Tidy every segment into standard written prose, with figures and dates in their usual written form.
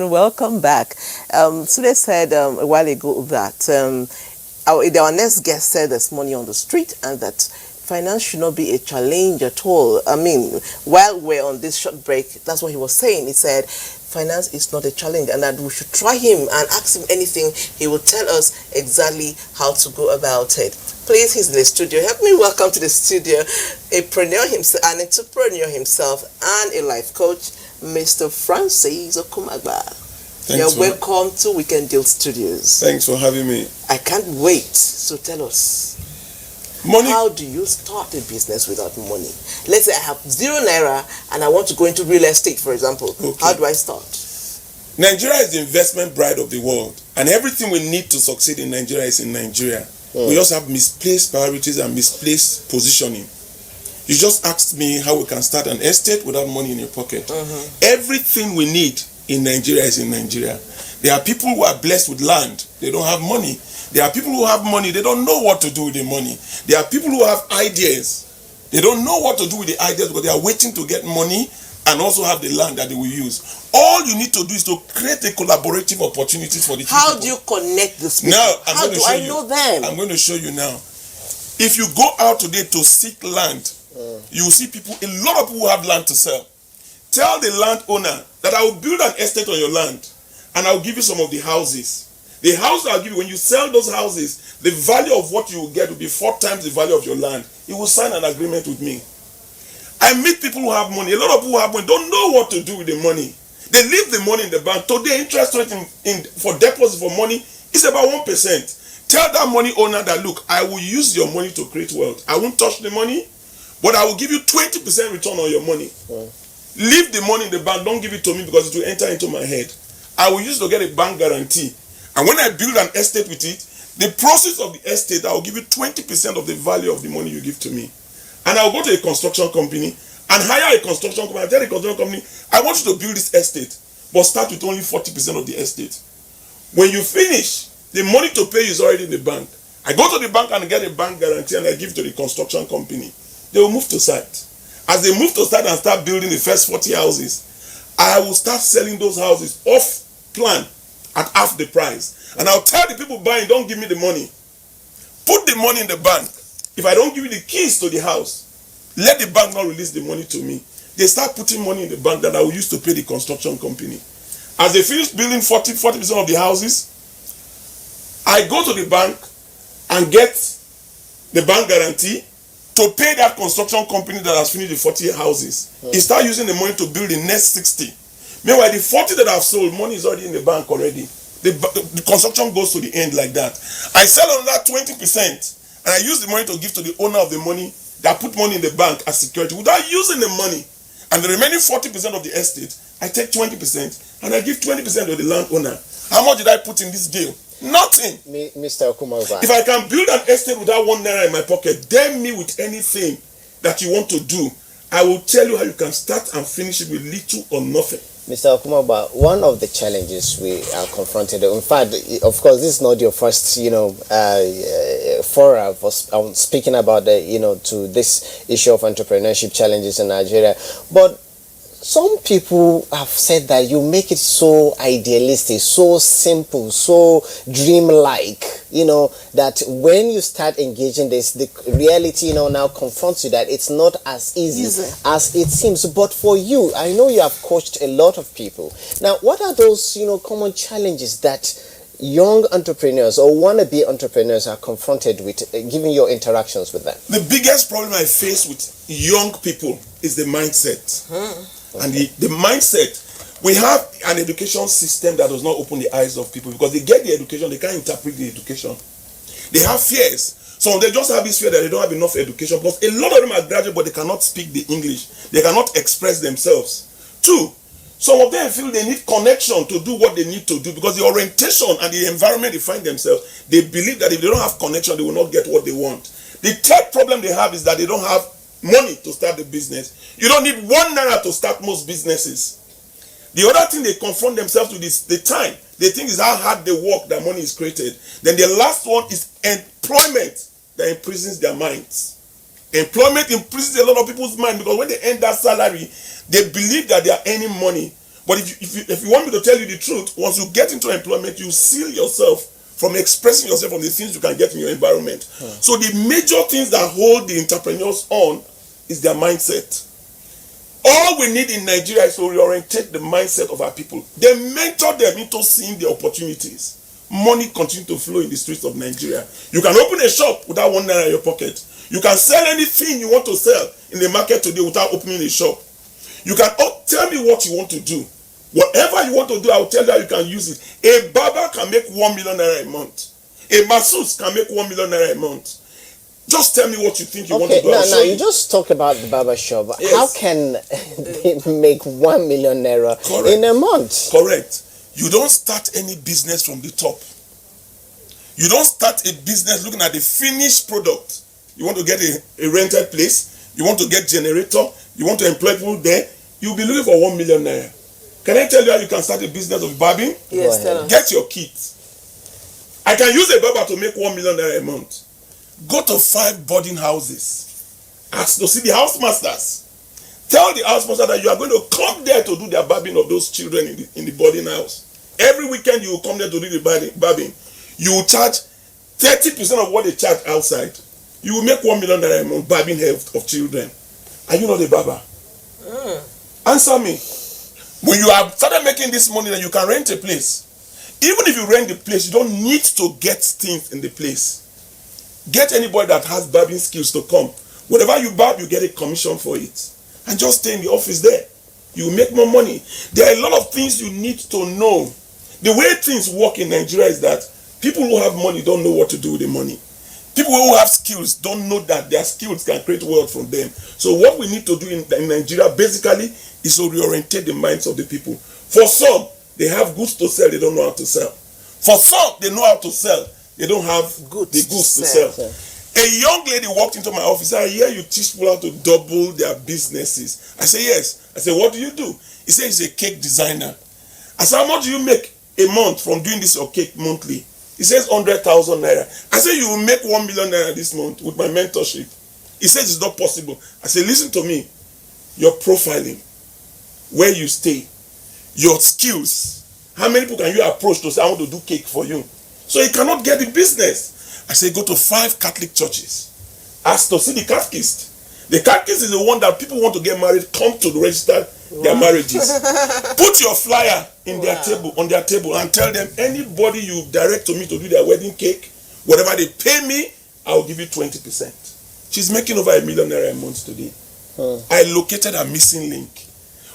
welcome back. Sule said a while ago that our next guest said there's money on the street and that finance should not be a challenge at all. I mean, while we're on this short break, that's what he was saying. He said finance is not a challenge and that we should try him and ask him anything. He will tell us exactly how to go about it. Please, he's in the studio. Help me welcome to the studio an entrepreneur himself and a life coach, Mr. Francis Okumagba. You're welcome to Weekend Deal Studios. Thanks for having me. I can't wait. So tell us, how do you start a business without money? Let's say I have ₦0 and I want to go into real estate, for example. Okay. How do I start? Nigeria is the investment bride of the world, and everything we need to succeed in Nigeria is in Nigeria. We also have misplaced priorities and misplaced positioning. You just asked me how we can start an estate without money in your pocket. Everything we need in Nigeria is in Nigeria. There are people who are blessed with land. They don't have money. There are people who have money. They don't know what to do with the money. There are people who have ideas. They don't know what to do with the ideas because they are waiting to get money and also have the land that they will use. All you need to do is to create a collaborative opportunities for the people. How do you connect this people? Now, how do I know them? I'm going to show you now. If you go out today to seek land, you will see people, a lot of people who have land to sell. Tell the landowner that I will build an estate on your land and I will give you some of the houses. The house I'll give you, when you sell those houses, the value of what you will get will be 4 times the value of your land. You will sign an agreement with me. I meet people who have money. A lot of people who have money don't know what to do with the money. They leave the money in the bank. Today, interest rate for deposit for money is about 1%. Tell that money owner that, look, I will use your money to create wealth. I won't touch the money, but I will give you 20% return on your money. Leave the money in the bank. Don't give it to me because it will enter into my head. I will use it to get a bank guarantee. And when I build an estate with it, the process of the estate, I will give you 20% of the value of the money you give to me. And I'll go to a construction company and hire a construction company. I tell the construction company, I want you to build this estate, but start with only 40% of the estate. When you finish, the money to pay is already in the bank. I go to the bank and get a bank guarantee and I give to the construction company. They will move to site. As they move to site and start building the first 40 houses, I will start selling those houses off plan at half the price. And I'll tell the people buying, don't give me the money. Put the money in the bank. If I don't give you the keys to the house, let the bank not release the money to me. They start putting money in the bank that I will use to pay the construction company. As they finish building 40% of the houses, I go to the bank and get the bank guarantee to pay that construction company that has finished the 40 houses. He start using the money to build the next 60. Meanwhile, the 40 that I've sold, money is already in the bank already. The construction goes to the end like that. I sell another 20%. And I use the money to give to the owner of the money that put money in the bank as security without using the money. And the remaining 40% of the estate, I take 20% and I give 20% to the landowner. How much did I put in this deal? Nothing. Mr. Okumagba. If I can build an estate without ₦1 in my pocket, damn me with anything that you want to do. I will tell you how you can start and finish it with little or nothing. Mr. Okumagba, one of the challenges we are confronted, in fact, of course, this is not your first, forum for speaking about to this issue of entrepreneurship challenges in Nigeria. But some people have said that you make it so idealistic, so simple, so dreamlike, that when you start engaging this, the reality, now confronts you that it's not as easy as it seems. But for you, I know you have coached a lot of people. Now, what are those, common challenges that young entrepreneurs or wannabe entrepreneurs are confronted with, given your interactions with them? The biggest problem I face with young people is the mindset. And the mindset, we have an education system that does not open the eyes of people because they get the education, they can't interpret the education. They have fears. So they just have this fear that they don't have enough education because a lot of them are graduate but they cannot speak the English. They cannot express themselves. 2, some of them feel they need connection to do what they need to do because the orientation and the environment they find themselves, they believe that if they don't have connection, they will not get what they want. The third problem they have is that they don't have money to start the business. You don't need #1 to start most businesses. The other thing they confront themselves with is the time. They think is how hard they work that money is created. Then the last one is employment that imprisons their minds. Employment imprisons a lot of people's mind because when they earn that salary, they believe that they are earning money. But if you want me to tell you the truth, once you get into employment, you seal yourself from expressing yourself from the things you can get in your environment. So the major things that hold the entrepreneurs on is their mindset. All we need in Nigeria is to reorientate the mindset of our people. They mentor them into seeing the opportunities. Money continue to flow in the streets of Nigeria. You can open a shop without $1 in your pocket. You can sell anything you want to sell in the market today without opening a shop. You can tell me what you want to do. Whatever you want to do, I will tell you how you can use it. A barber can make #1 million a month. A masseuse can make #1 million a month. Just tell me what you think you want to do. Now you just talked about the barber shop. Yes. How can they make #1 million in a month? Correct. You don't start any business from the top. You don't start a business looking at the finished product. You want to get a rented place. You want to get generator. You want to employ people there. You'll be looking for #1 million. Can I tell you how you can start a business of barbing? Yes, tell us. Get your kit. I can use a barber to make #1 million a month. Go to 5 boarding houses. Ask to see the house masters. Tell the house master that you are going to come there to do the barbing of those children in the boarding house. Every weekend you will come there to do the barbing. You will charge 30% of what they charge outside. You will make #1 million a month barbing health of children. Are you not a barber? Answer me. When you have started making this money, then you can rent a place. Even if you rent the place, you don't need to get things in the place. Get anybody that has barbing skills to come. Whatever you barb, you get a commission for it. And just stay in the office there. You will make more money. There are a lot of things you need to know. The way things work in Nigeria is that people who have money don't know what to do with the money. People who have skills don't know that their skills can create wealth from them. So what we need to do in Nigeria basically is to reorientate the minds of the people. For some, they have goods to sell, they don't know how to sell. For some, they know how to sell, they don't have the goods to sell. A young lady walked into my office. I hear you teach people how to double their businesses. I say, yes. I say, what do you do? He says he's a cake designer. I said, how much do you make a month from doing this your cake monthly? He says 100,000 naira. I say, you will make 1 million naira this month with my mentorship. He says it's not possible. I say, listen to me. Your profiling, where you stay, your skills. How many people can you approach to say, I want to do cake for you? So he cannot get the business. I say, go to 5 Catholic churches. Ask to see the catechist. The catechist is the one that people want to get married, come to register their marriages. Put your flyer in their table, on their table, and tell them, anybody you direct to me to do their wedding cake, whatever they pay me, I will give you 20%. She's making over #1 million a month today. I located a missing link.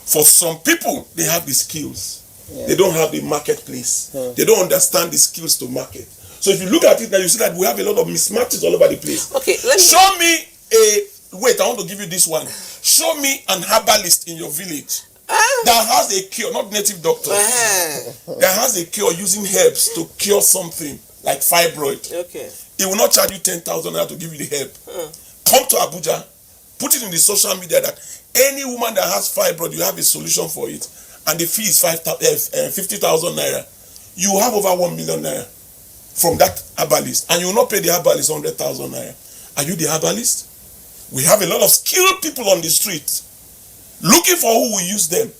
For some people, they have the skills. They don't have the marketplace. They don't understand the skills to market. So if you look at it now, you see that we have a lot of mismatches all over the place. Okay, show me wait, I want to give you this one. Show me an herbalist in your village that has a cure, not native doctors, that has a cure using herbs to cure something like fibroid. Okay. He will not charge you 10,000 naira to give you the herb. Come to Abuja, put it in the social media that any woman that has fibroid, you have a solution for it, and the fee is 50,000 naira. You have over 1 million naira from that herbalist, and you will not pay the herbalist 100,000 naira. Are you the herbalist? We have a lot of skilled people on the street looking for who will use them,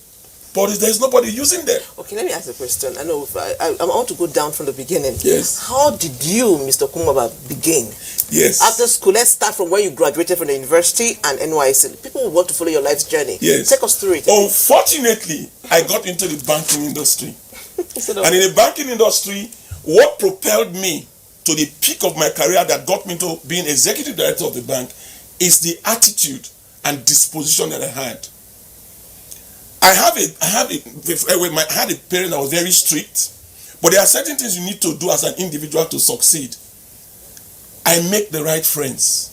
but there is nobody using them. Okay, let me ask a question. I know I want to go down from the beginning. Yes. How did you, Mr. Okumagba, begin? Yes. After school, let's start from when you graduated from the university and NYSC. People will want to follow your life's journey. Yes. Take us through it. Unfortunately, I got into the banking industry. And in the banking industry, what propelled me to the peak of my career that got me to being executive director of the bank is the attitude and disposition that I had. I had a parent that was very strict, but there are certain things you need to do as an individual to succeed. I make the right friends.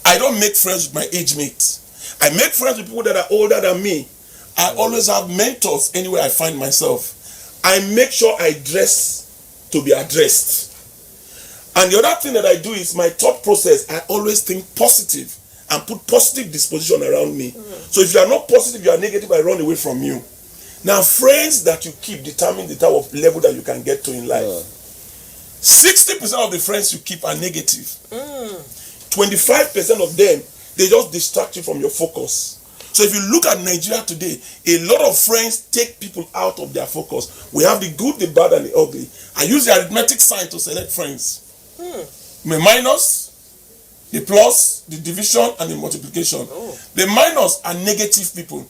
I don't make friends with my age mates. I make friends with people that are older than me. I always have mentors anywhere I find myself. I make sure I dress to be addressed. And the other thing that I do is my thought process, I always think positive and put positive disposition around me. So if you are not positive, you are negative, I run away from you. Now, friends that you keep determine the type of level that you can get to in life. 60% of the friends you keep are negative. 25% of them, they just distract you from your focus. So if you look at Nigeria today, a lot of friends take people out of their focus. We have the good, the bad, and the ugly. I use the arithmetic sign to select friends. The minus, the plus, the division, and the multiplication. The minus are negative people.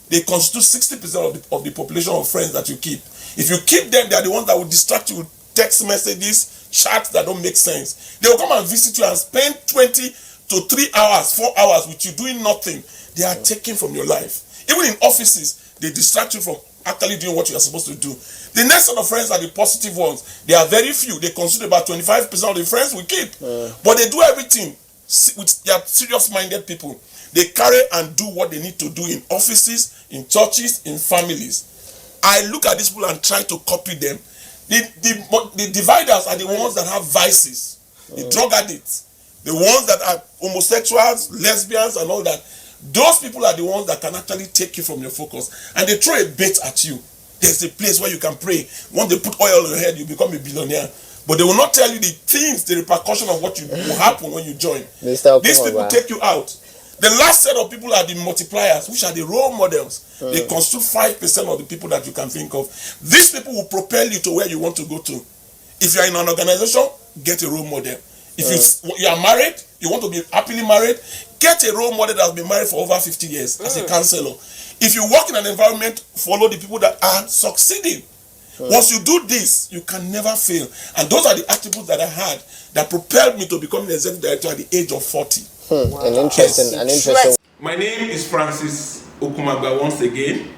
They constitute 60% of the population of friends that you keep. If you keep them, they are the ones that will distract you with text messages, chats that don't make sense. They will come and visit you and spend 20 to 3 hours, 4 hours with you doing nothing. They are taken from your life. Even in offices, they distract you from actually doing what you are supposed to do. The next set of friends are the positive ones. They are very few. They constitute about 25% of the friends we keep. But they do everything with their serious-minded people. They carry and do what they need to do in offices, in churches, in families. I look at these people and try to copy them. The dividers are the ones that have vices, the drug addicts, the ones that are homosexuals, lesbians, and all that. Those people are the ones that can actually take you from your focus, and they throw a bait at you. There's a place where you can pray. Once they put oil on your head, you become a billionaire. But they will not tell you the things, the repercussion of what will happen when you join. These people take you out. The last set of people are the multipliers, which are the role models. They constitute 5% of the people that you can think of. These people will propel you to where you want to go to. If you are in an organization, get a role model. If you are married, you want to be happily married, get a role model that has been married for over 50 years as a counselor. If you work in an environment, follow the people that are succeeding. Once you do this, you can never fail. And those are the attributes that I had that propelled me to become the executive director at the age of 40. Wow. An interesting. My name is Francis Okumagba once again,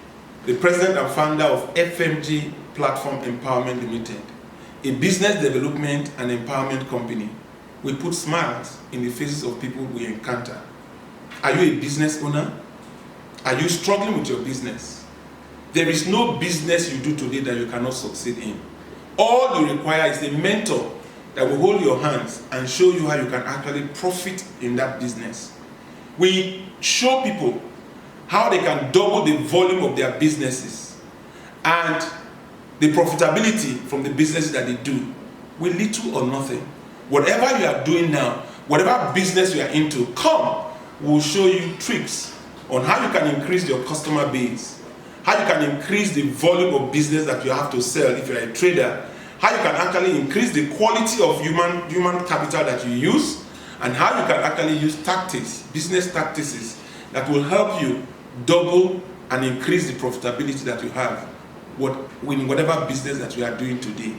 the president and founder of FMG Platform Empowerment Limited, a business development and empowerment company. We put smiles in the faces of people we encounter. Are you a business owner? Are you struggling with your business? There is no business you do today that you cannot succeed in. All you require is a mentor that will hold your hands and show you how you can actually profit in that business. We show people how they can double the volume of their businesses and the profitability from the businesses that they do with little or nothing. Whatever you are doing now, whatever business you are into, come, we'll show you tricks on how you can increase your customer base, how you can increase the volume of business that you have to sell if you're a trader, how you can actually increase the quality of human capital that you use, and how you can actually use tactics, business tactics that will help you double and increase the profitability that you have in whatever business that you are doing today.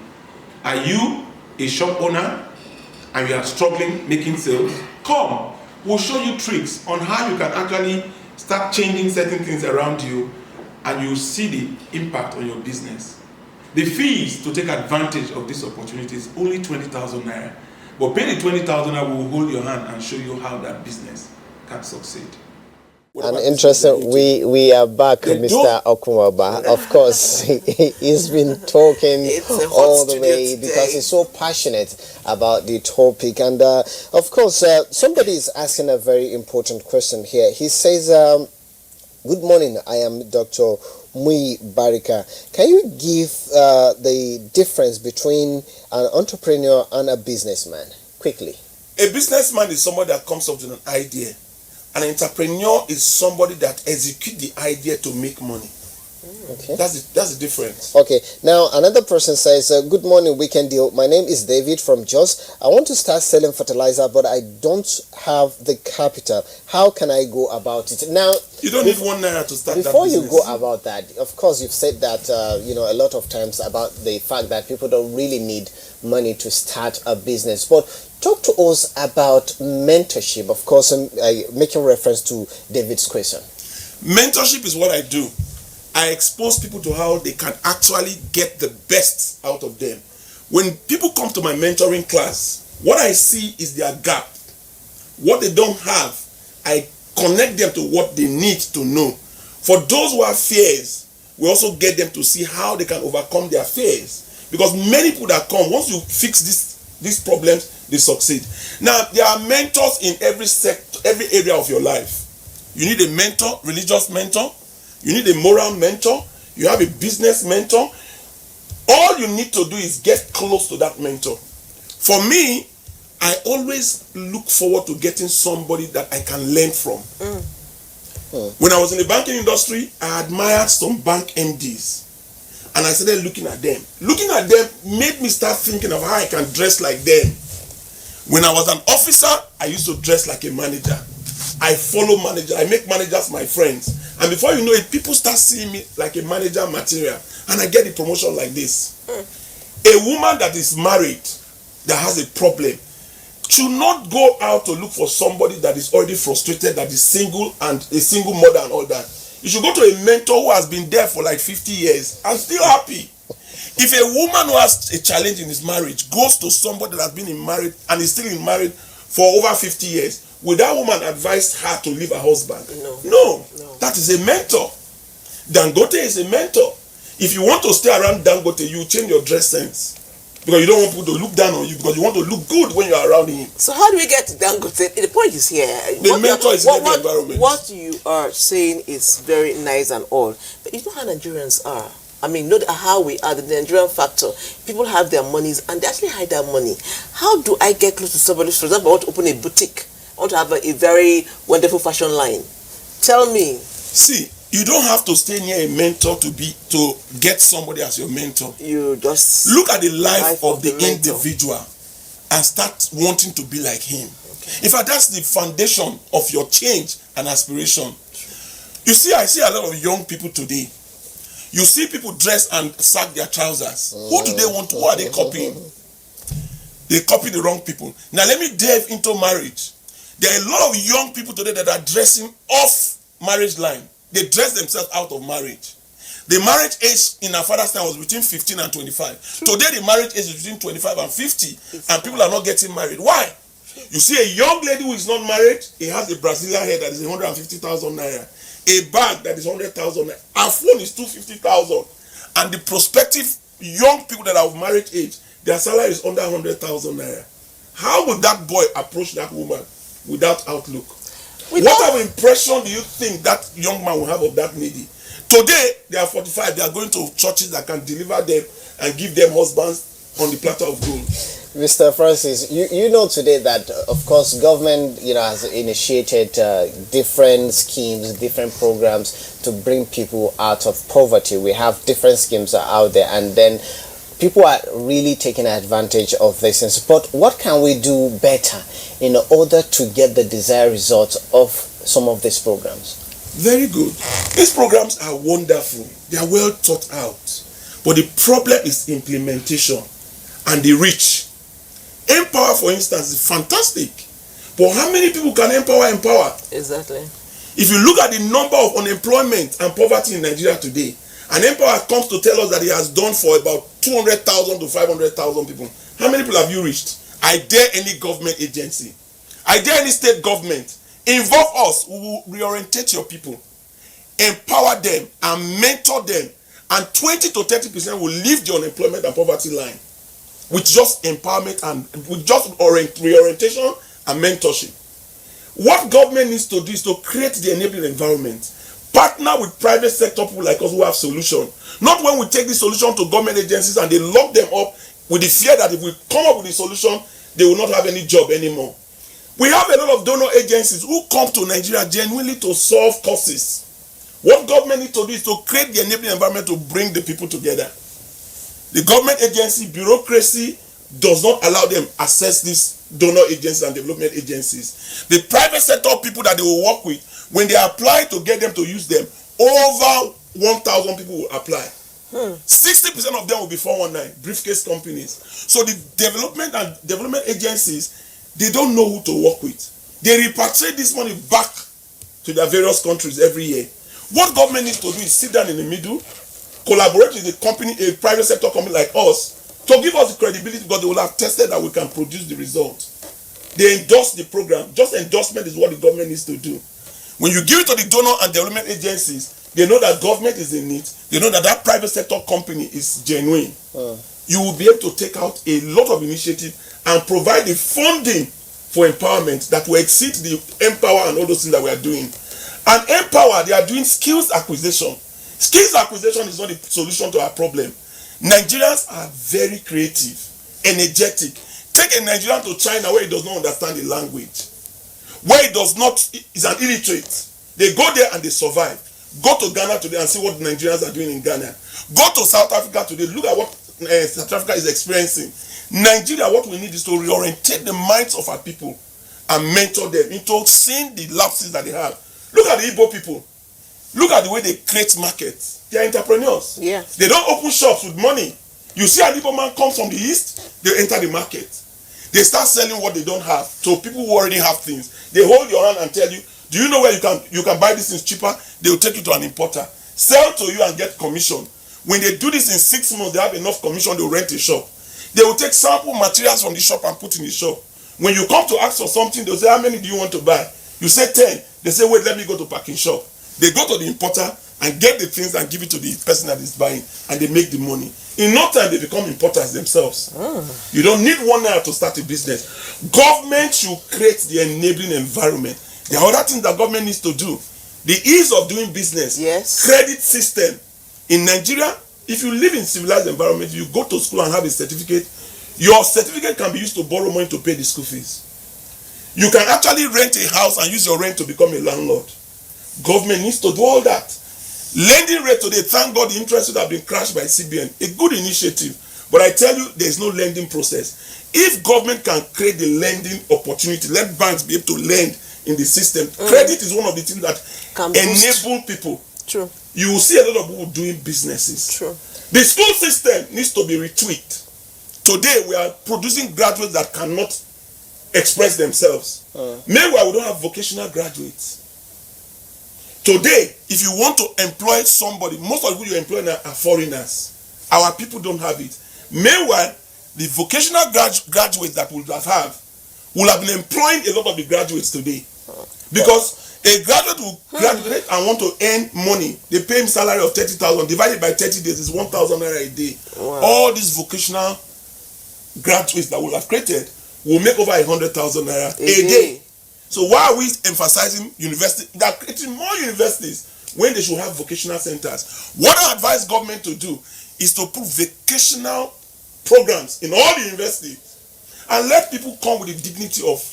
Are you a shop owner and you are struggling making sales? Come, we'll show you tricks on how you can actually start changing certain things around you, and you'll see the impact on your business. The fees to take advantage of this opportunity is only 20,000 naira. But pay the 20,000 naira, will hold your hand and show you how that business can succeed. And interesting, we are back, Mr. Okumagba. Of course, he's been talking all the way because he's so passionate about the topic. And of course, somebody is asking a very important question here. He says, good morning, I am Dr. Mui Barika. Can you give the difference between an entrepreneur and a businessman? Quickly. A businessman is somebody that comes up with an idea. An entrepreneur is somebody that executes the idea to make money. Okay. That's the difference. Okay. Now, another person says, good morning, Weekend Deal. My name is David from Jos. I want to start selling fertilizer, but I don't have the capital. How can I go about it? Now, you don't need 1 naira to start that business. Before you go about that, of course, you've said that, a lot of times about the fact that people don't really need money to start a business. But talk to us about mentorship, of course, making reference to David's question. Mentorship is what I do. I expose people to how they can actually get the best out of them. When people come to my mentoring class, what I see is their gap. What they don't have, I connect them to what they need to know. For those who have fears, we also get them to see how they can overcome their fears. Because many people that come, once you fix these problems, they succeed. Now, there are mentors in every sector, every area of your life. You need a mentor, religious mentor. You need a moral mentor. You have a business mentor. All you need to do is get close to that mentor. For me, I always look forward to getting somebody that I can learn from. When I was in the banking industry, I admired some bank MDs. And I started looking at them. Looking at them made me start thinking of how I can dress like them. When I was an officer, I used to dress like a manager. I follow managers. I make managers my friends. And before you know it, people start seeing me like a manager material. And I get the promotion like this. A woman that is married, that has a problem, should not go out to look for somebody that is already frustrated, that is single and a single mother and all that. You should go to a mentor who has been there for like 50 years and still happy. If a woman who has a challenge in his marriage goes to somebody that has been in marriage and is still in marriage for over 50 years, would that woman advise her to leave her husband? No. That is a mentor. Dangote is a mentor. If you want to stay around Dangote, you change your dress sense. Because you don't want people to look down on you, because you want to look good when you're around him. So how do we get to Dangote? The point is here. The mentor is in the environment. What you are saying is very nice and all, but you know how Nigerians are. I mean, not how we are, the Nigerian factor. People have their monies and they actually hide their money. How do I get close to somebody? For example, I want to open a boutique. I want to have a very wonderful fashion line. Tell me. See, you don't have to stay near a mentor to get somebody as your mentor. You just look at the life of the mentor. Individual and start wanting to be like him. Okay. In fact, that's the foundation of your change and aspiration. You see, I see a lot of young people today. You see people dress and sag their trousers. Who do they want to? Who are they copying? They copy the wrong people. Now let me delve into marriage. There are a lot of young people today that are dressing off marriage line. They dress themselves out of marriage. The marriage age in our father's time was between 15 and 25. Today the marriage age is between 25 and 50. And people are not getting married. Why? You see a young lady who is not married, he has a Brazilian hair that is 150,000 naira. A bag that is 100,000 naira. Her phone is 250,000. And the prospective young people that are of marriage age, their salary is under 100,000 naira. How would that boy approach that woman without outlook? What type of impression do you think that young man will have of that lady? Today, they are 45. They are going to churches that can deliver them and give them husbands on the platter of gold. Mr. Francis, you know today that, of course, government, has initiated different schemes, different programs to bring people out of poverty. We have different schemes out there, and then people are really taking advantage of this. But what can we do better in order to get the desired results of some of these programs? Very good. These programs are wonderful. They are well thought out. But the problem is implementation and the reach. Empower, for instance, is fantastic. But how many people can empower? Exactly. If you look at the number of unemployment and poverty in Nigeria today, and Empower comes to tell us that he has done for about 200,000 to 500,000 people. How many people have you reached? I dare any government agency, I dare any state government, involve us. We will reorientate your people, empower them and mentor them, and 20 to 30% will leave the unemployment and poverty line with just empowerment and with just reorientation and mentorship. What government needs to do is to create the enabling environment. Partner with private sector people like us who have solution. Not when we take the solution to government agencies and they lock them up with the fear that if we come up with the solution, they will not have any job anymore. We have a lot of donor agencies who come to Nigeria genuinely to solve causes. What government needs to do is to create the enabling environment to bring the people together. The government agency, bureaucracy does not allow them access these donor agencies and development agencies. The private sector people that they will work with, when they apply to get them to use them, over 1,000 people will apply. 60% of them will be 419, briefcase companies. So the development agencies, they don't know who to work with. They repatriate this money back to their various countries every year. What government needs to do is sit down in the middle, collaborate with a private sector company like us, to give us the credibility, because they will have tested that we can produce the result. They endorse the program. Just endorsement is what the government needs to do. When you give it to the donor and development agencies, they know that government is in it. They know that that private sector company is genuine. You will be able to take out a lot of initiative and provide the funding for empowerment that will exceed the Empower and all those things that we are doing. And Empower, they are doing skills acquisition. Skills acquisition is not the solution to our problem. Nigerians are very creative, energetic. Take a Nigerian to China where he does not understand the language, where he is an illiterate. They go there and they survive. Go to Ghana today and see what Nigerians are doing in Ghana. Go to South Africa today, look at what South Africa is experiencing. Nigeria, what we need is to reorientate the minds of our people and mentor them into seeing the lapses that they have. Look at the Igbo people. Look at the way they create markets. They are entrepreneurs. Yeah. They don't open shops with money. You see an Igbo man comes from the east, they enter the market. They start selling what they don't have to people who already have things. They hold your hand and tell you, do you know where you can buy these things cheaper? They will take you to an importer. Sell to you and get commission. When they do this in 6 months, they have enough commission, they will rent a shop. They will take sample materials from the shop and put in the shop. When you come to ask for something, they'll say, how many do you want to buy? You say 10. They say, wait, let me go to packing shop. They go to the importer and get the things and give it to the person that is buying, and they make the money. In no time, they become importers themselves. You don't need one naira to start a business. Government should create the enabling environment. There are other things that government needs to do. The ease of doing business. Yes. Credit system. In Nigeria, if you live in civilized environment, you go to school and have a certificate, your certificate can be used to borrow money to pay the school fees. You can actually rent a house and use your rent to become a landlord. Government needs to do all that. Lending rate today, thank God the interest rate have been crashed by CBN. A good initiative. But I tell you, there is no lending process. If government can create the lending opportunity, let banks be able to lend in the system. Credit is one of the things that Can enable people. True. You will see a lot of people doing businesses. True. The school system needs to be retweaked. Today, we are producing graduates that cannot express themselves. Meanwhile, we don't have vocational graduates. Today, if you want to employ somebody, most of the people you employ now are foreigners. Our people don't have it. Meanwhile, the vocational graduates that we will have been employing a lot of the graduates today. Because a graduate will graduate and want to earn money. They pay him salary of 30,000 divided by 30 days is 1,000 naira a day. Wow. All these vocational graduates that will have created will make over 100,000 naira a day. So why are we emphasizing university? They are creating more universities when they should have vocational centers. What I advise government to do is to put vocational programs in all the universities and let people come with the dignity of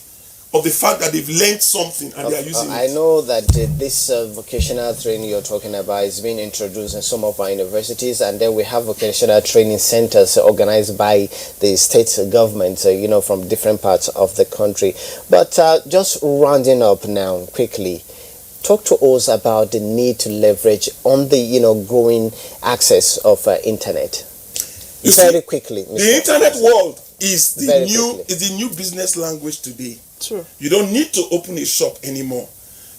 the fact that they've learned something and they are using it. I know that this vocational training you're talking about is being introduced in some of our universities, and then we have vocational training centers organized by the state government, from different parts of the country. But just rounding up now quickly, talk to us about the need to leverage on the growing access of internet. Very quickly, Mr. The internet world is Very the new business language today. True. You don't need to open a shop anymore.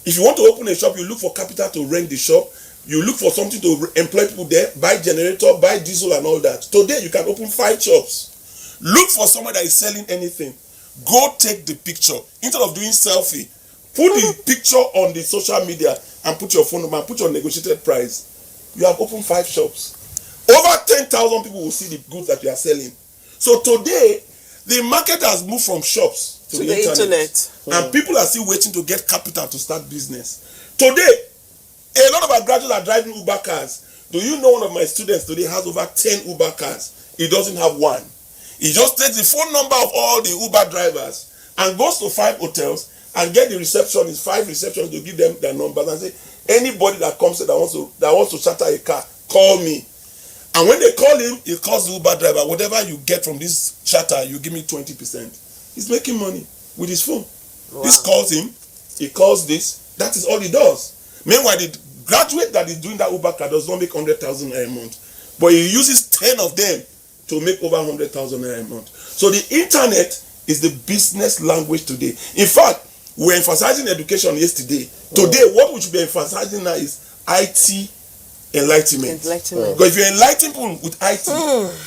If you want to open a shop, you look for capital to rent the shop. You look for something to employ people there, buy generator, buy diesel and all that. Today, you can open 5 shops. Look for someone that is selling anything. Go take the picture. Instead of doing selfie, put the picture on the social media and put your phone number and put your negotiated price. You have opened 5 shops. Over 10,000 people will see the goods that you are selling. So today, the market has moved from shops to the internet. And people are still waiting to get capital to start business. Today, a lot of our graduates are driving Uber cars. Do you know one of my students today has over 10 Uber cars? He doesn't have one. He just takes the phone number of all the Uber drivers and goes to 5 hotels and get the receptionist, 5 receptionists to give them their numbers and say, anybody that comes that wants to charter a car, call me. And when they call him, he calls the Uber driver, whatever you get from this charter, you give me 20%. He's making money with his phone. Wow. This calls him, he calls this, that is all he does. Meanwhile, the graduate that is doing that Uber car does not make 100,000 a month, but he uses 10 of them to make over 100,000 a month. So the internet is the business language today. In fact, we were emphasizing education yesterday. Today, what we should be emphasizing now is IT enlightenment. Because if you enlighten people with IT,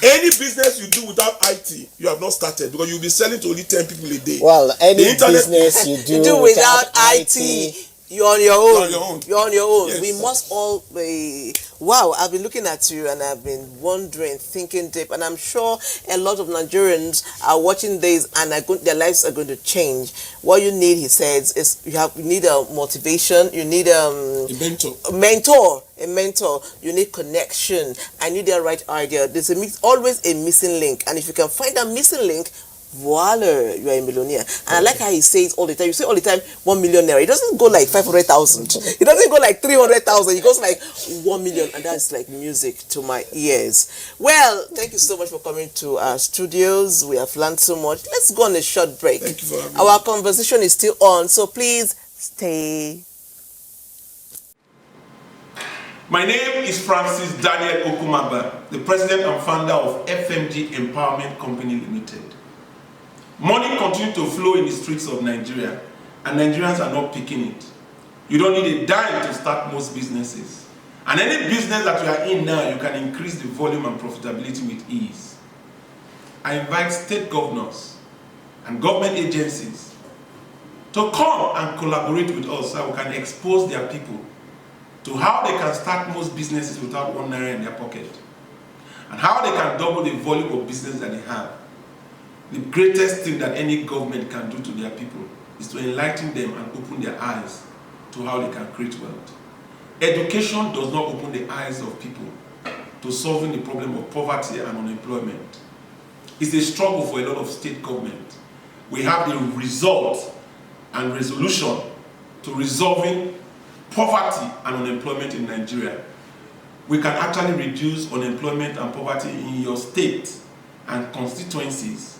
any business you do without IT, you have not started, because you'll be selling to only 10 people a day. Well, any business you do without IT, you're on your own. You're on your own. Yes. We must all be. Wow, I've been looking at you and I've been wondering, thinking deep, and I'm sure a lot of Nigerians are watching this and their lives are going to change. What you need, he says, is you need a motivation. You need a mentor. You need connection. I need the right idea. There's always a missing link, and if you can find that missing link, voila, you are a millionaire. And I like how he says all the time. You say all the time 1 million naira. It doesn't go like 500,000. It doesn't go like 300,000. It goes like 1 million, and that's like music to my ears. Well, thank you so much for coming to our studios. We have learned so much. Let's go on a short break. Thank you for having Our me. conversation is still on, so please stay. My name is Francis Daniel Okumagba, the president and founder of FMG Empowerment Company Limited. Money continues to flow in the streets of Nigeria, and Nigerians are not picking it. You don't need a dime to start most businesses. And any business that you are in now, you can increase the volume and profitability with ease. I invite state governors and government agencies to come and collaborate with us so we can expose their people to how they can start most businesses without 1 naira in their pocket, and how they can double the volume of business that they have. The greatest thing that any government can do to their people is to enlighten them and open their eyes to how they can create wealth. Education does not open the eyes of people to solving the problem of poverty and unemployment. It's a struggle for a lot of state government. We have the result and resolution to resolving poverty and unemployment in Nigeria. We can actually reduce unemployment and poverty in your state and constituencies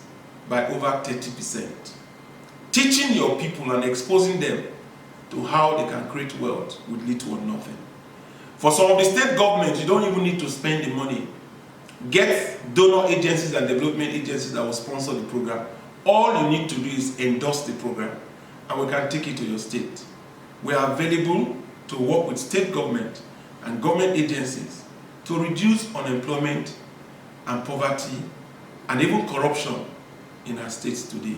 by over 30%. Teaching your people and exposing them to how they can create wealth with little or nothing. For some of the state governments, you don't even need to spend the money. Get donor agencies and development agencies that will sponsor the program. All you need to do is endorse the program, and we can take it to your state. We are available to work with state government and government agencies to reduce unemployment and poverty and even corruption in our states today.